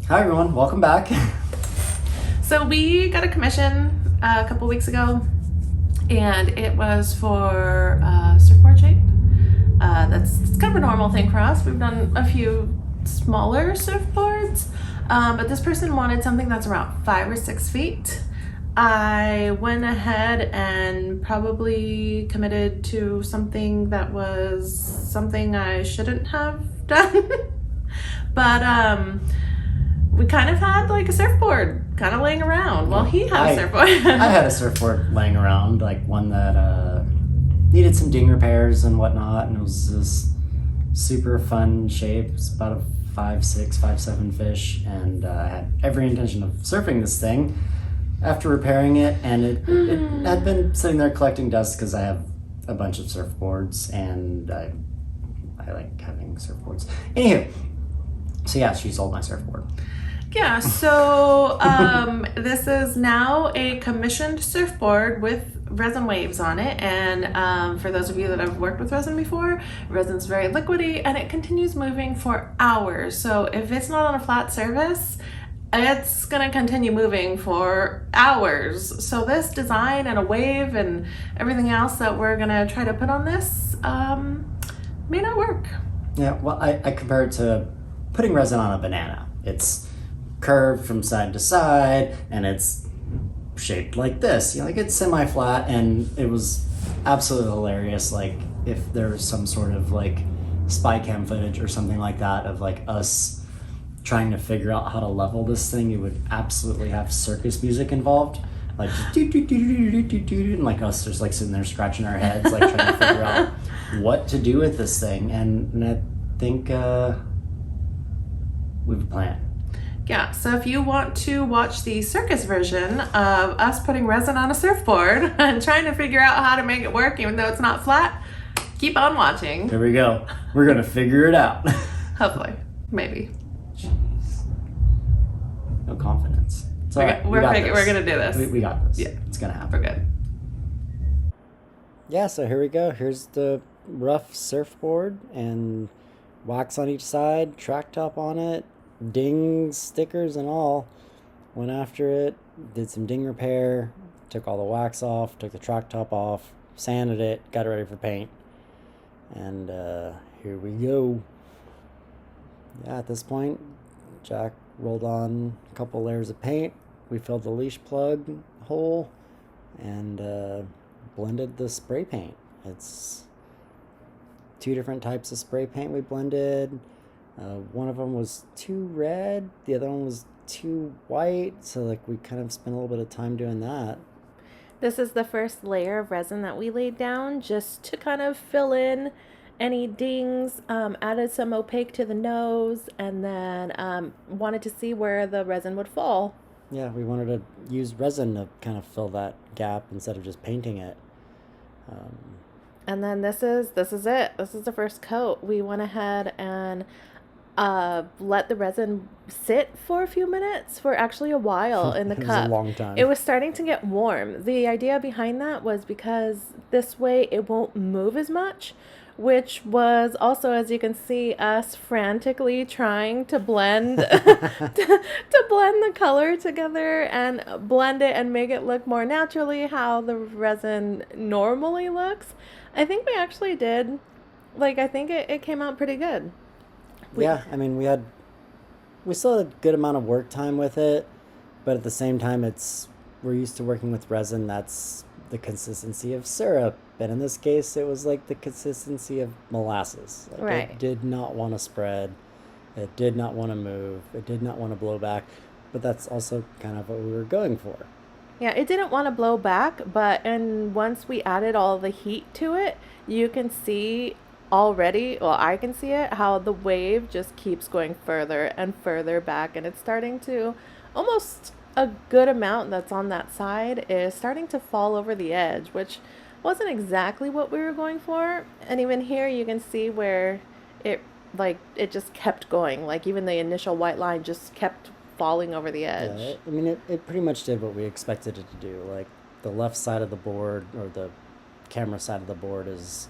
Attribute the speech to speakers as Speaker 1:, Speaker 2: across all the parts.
Speaker 1: Hi everyone, welcome back.
Speaker 2: So we got a commission a couple weeks ago, and it was for surfboard shape. That's kind of a normal thing for us. We've done a few smaller surfboards, but this person wanted something that's around 5 or 6 feet. I went ahead and probably committed to something that was something I shouldn't have done. But we kind of had like a surfboard kind of laying around. Well, he had a surfboard.
Speaker 1: I had a surfboard laying around, like one that needed some ding repairs and whatnot, and it was this super fun shape. It's about a 5'6", 5'7" fish, and I had every intention of surfing this thing after repairing it, and it had been sitting there collecting dust because I have a bunch of surfboards, and I like having surfboards. Anywho, so yeah, she sold my surfboard.
Speaker 2: Yeah, so this is now a commissioned surfboard with resin waves on it, and for those of you that have worked with resin before, resin's very liquidy and it continues moving for hours. So if it's not on a flat surface, it's gonna continue moving for hours. So this design and a wave and everything else that we're gonna try to put on this may not work.
Speaker 1: Yeah, well, I compare it to putting resin on a banana. It's curved from side to side, and it's shaped like this. Like it's semi-flat, and it was absolutely hilarious. Like if there was some sort of like spy cam footage or something like that of like us trying to figure out how to level this thing, you would absolutely have circus music involved. Like do do do do do do do, and like us just like sitting there scratching our heads, like trying to figure out what to do with this thing. And I think we have a plan.
Speaker 2: Yeah, so if you want to watch the circus version of us putting resin on a surfboard and trying to figure out how to make it work even though it's not flat, keep on watching.
Speaker 1: Here we go. We're gonna figure it out.
Speaker 2: Hopefully. Maybe.
Speaker 1: Jeez. No confidence. It's all right.
Speaker 2: We're gonna do this.
Speaker 1: We got this.
Speaker 2: Yeah.
Speaker 1: It's gonna happen.
Speaker 2: We're good.
Speaker 1: Yeah, so here we go. Here's the rough surfboard and wax on each side, track top on it, dings, stickers and all. Went after it, did some ding repair, took all the wax off, took the track top off, sanded it, got it ready for paint. And here we go. Yeah, at this point, Jack rolled on a couple layers of paint. We filled the leash plug hole and blended the spray paint. It's 2 different types of spray paint we blended. One of them was too red, the other one was too white, so like we kind of spent a little bit of time doing that.
Speaker 3: This is the first layer of resin that we laid down just to kind of fill in any dings, added some opaque to the nose, and then wanted to see where the resin would fall.
Speaker 1: Yeah, we wanted to use resin to kind of fill that gap instead of just painting it.
Speaker 3: And then this is it. This is the first coat. We went ahead and let the resin sit for a few minutes, for actually a while in the
Speaker 1: It
Speaker 3: cup.
Speaker 1: was a long time.
Speaker 3: It was starting to get warm. The idea behind that was because this way it won't move as much, which was also, as you can see, us frantically trying to blend to blend the color together and blend it and make it look more naturally how the resin normally looks. I think we actually did. Like, I think it came out pretty good.
Speaker 1: Yeah, I mean, we still had a good amount of work time with it, but at the same time, we're used to working with resin that's the consistency of syrup, and in this case, it was like the consistency of molasses. Like,
Speaker 3: Right.
Speaker 1: It did not want to spread, it did not want to move, it did not want to blow back, but that's also kind of what we were going for.
Speaker 3: Yeah, it didn't want to blow back, and once we added all the heat to it, you can see already, well, I can see it, how the wave just keeps going further and further back, and it's starting to, almost a good amount that's on that side is starting to fall over the edge, which wasn't exactly what we were going for. And even here you can see where it just kept going, like even the initial white line just kept falling over the edge.
Speaker 1: Yeah, I mean, it pretty much did what we expected it to do. Like, the left side of the board, or the camera side of the board, is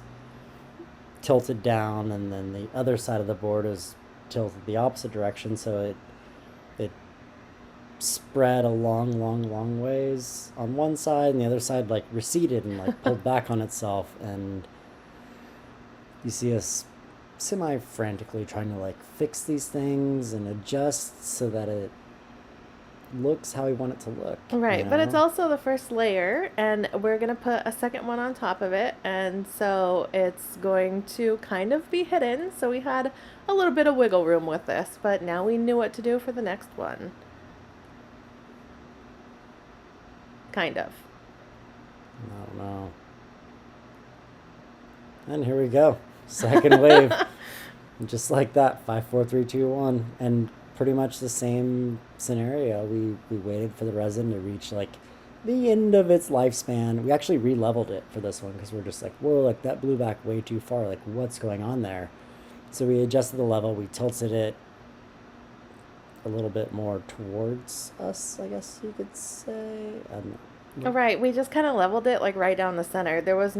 Speaker 1: tilted down, and then the other side of the board is tilted the opposite direction, so it spread a long ways on one side, and the other side like receded and like pulled back on itself, and you see us semi-frantically trying to like fix these things and adjust so that it looks how we want it to look.
Speaker 3: Right, but it's also the first layer, and we're going to put a second one on top of it, and so it's going to kind of be hidden, so we had a little bit of wiggle room with this, but now we knew what to do for the next one. Kind of.
Speaker 1: I don't know. And here we go. Second wave. Just like that. 5, 4, 3, 2, 1. And pretty much the same scenario. We waited for the resin to reach like the end of its lifespan. We actually re-leveled it for this one because we're just like, whoa, like that blew back way too far. Like, what's going on there? So we adjusted the level. We tilted it a little bit more towards us, I guess you could say. I don't know.
Speaker 3: Right, we just kind of leveled it like right down the center. It was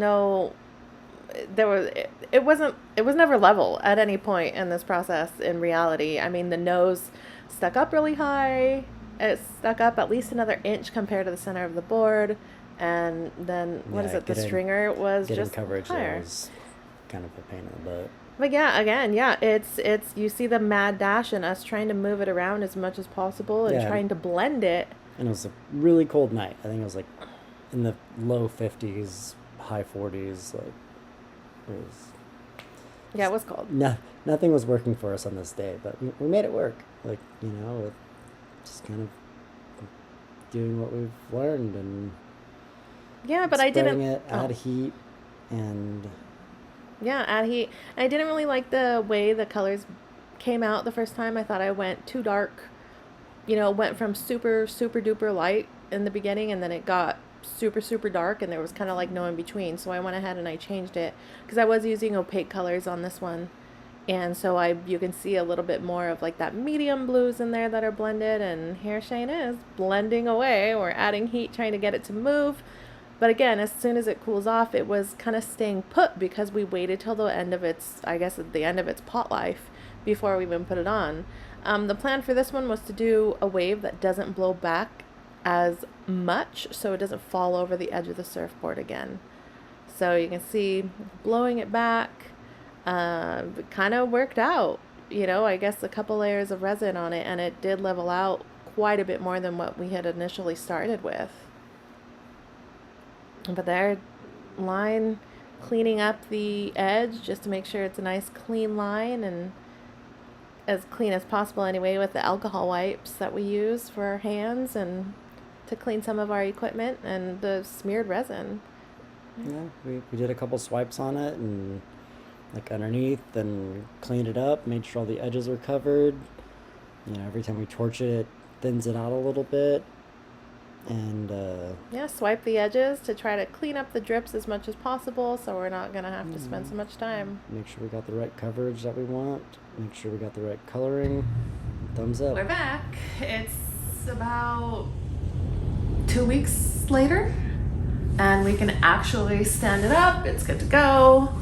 Speaker 3: never level at any point in this process in reality. I mean, the nose stuck up really high. It stuck up at least another inch compared to the center of the board. And then, the stringer was just
Speaker 1: coverage
Speaker 3: higher.
Speaker 1: Was kind of a pain in the butt.
Speaker 3: But yeah, again, it's you see the mad dash in us trying to move it around as much as possible and trying to blend it.
Speaker 1: And it was a really cold night. I think it was like in the low 50s, high 40s. Like, it was.
Speaker 3: Yeah, it was cold.
Speaker 1: Nothing was working for us on this day, but we made it work. Like, with just kind of doing what we've learned and.
Speaker 3: Yeah, but I didn't.
Speaker 1: Add heat, and.
Speaker 3: Yeah, add heat. I didn't really like the way the colors came out the first time. I thought I went too dark. Went from super, super duper light in the beginning, and then it got super, super dark, and there was kind of like no in between. So I went ahead and I changed it because I was using opaque colors on this one. And so you can see a little bit more of like that medium blues in there that are blended, and here Shane is blending away. We're adding heat, trying to get it to move. But again, as soon as it cools off, it was kind of staying put because we waited till the end of its pot life before we even put it on. The plan for this one was to do a wave that doesn't blow back as much, so it doesn't fall over the edge of the surfboard again. So you can see blowing it back kind of worked out. I guess a couple layers of resin on it, and it did level out quite a bit more than what we had initially started with. But there, line cleaning up the edge just to make sure it's a nice clean line, and as clean as possible anyway, with the alcohol wipes that we use for our hands and to clean some of our equipment, and the smeared resin.
Speaker 1: Yeah, we did a couple swipes on it and like underneath, and cleaned it up, made sure all the edges were covered. Every time we torch it, it thins it out a little bit. And
Speaker 3: swipe the edges to try to clean up the drips as much as possible, so we're not gonna have to spend so much time.
Speaker 1: Make sure we got the right coverage that we want. Make sure we got the right coloring. Thumbs up.
Speaker 2: We're back. It's about 2 weeks later, and we can actually stand it up. It's good to go.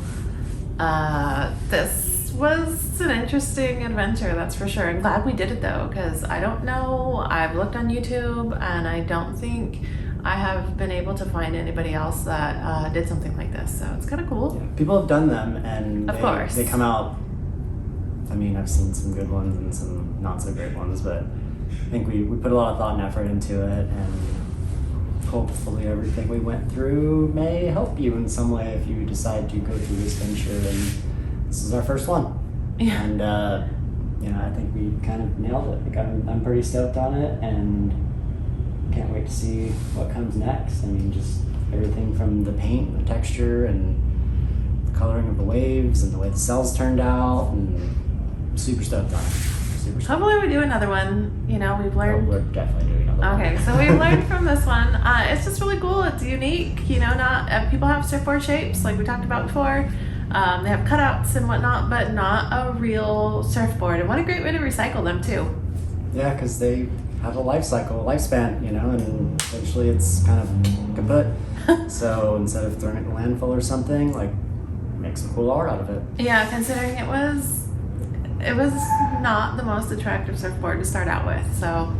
Speaker 2: This was an interesting adventure, that's for sure. I'm glad we did it though, because I don't know, I've looked on YouTube and I don't think I have been able to find anybody else that did something like this, so it's kind of cool.
Speaker 1: Yeah, people have done them, and
Speaker 2: of course
Speaker 1: they come out. I mean, I've seen some good ones and some not so great ones, but I think we put a lot of thought and effort into it, and hopefully everything we went through may help you in some way if you decide to go through this venture. And this is our first one.
Speaker 2: Yeah.
Speaker 1: And I think we kind of nailed it. Like, I'm pretty stoked on it, and can't wait to see what comes next. I mean, just everything from the paint, the texture, and the coloring of the waves, and the way the cells turned out, and super stoked on it. Super stoked.
Speaker 2: Hopefully we do another one. We've learned.
Speaker 1: We're definitely doing another one.
Speaker 2: Okay, so we've learned from this one. It's just really cool. It's unique. Not people have surfboard shapes like we talked about before. They have cutouts and whatnot, but not a real surfboard. And what a great way to recycle them too.
Speaker 1: Yeah, because they have a lifespan, and eventually it's kind of kaput. So instead of throwing it in a landfill or something, like, make some cool art out of it.
Speaker 2: Yeah, considering it was not the most attractive surfboard to start out with, so.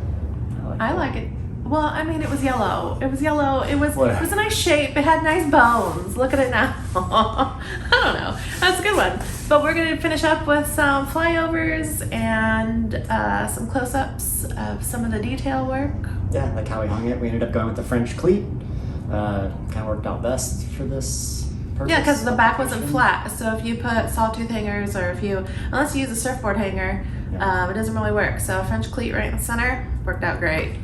Speaker 1: Oh
Speaker 2: I like it. Well, I mean, it was yellow. It was yellow. It was
Speaker 1: What?
Speaker 2: it was a nice shape. It had nice bones. Look at it now. I don't know. That's a good one. But we're gonna finish up with some flyovers and some close-ups of some of the detail work.
Speaker 1: Yeah, like how we hung it. We ended up going with the French cleat. Kind of worked out best for this purpose.
Speaker 2: Yeah, because the back wasn't flat. So if you put sawtooth hangers, or unless you use a surfboard hanger,
Speaker 1: Yeah.
Speaker 2: it doesn't really work. So French cleat right in the center worked out great.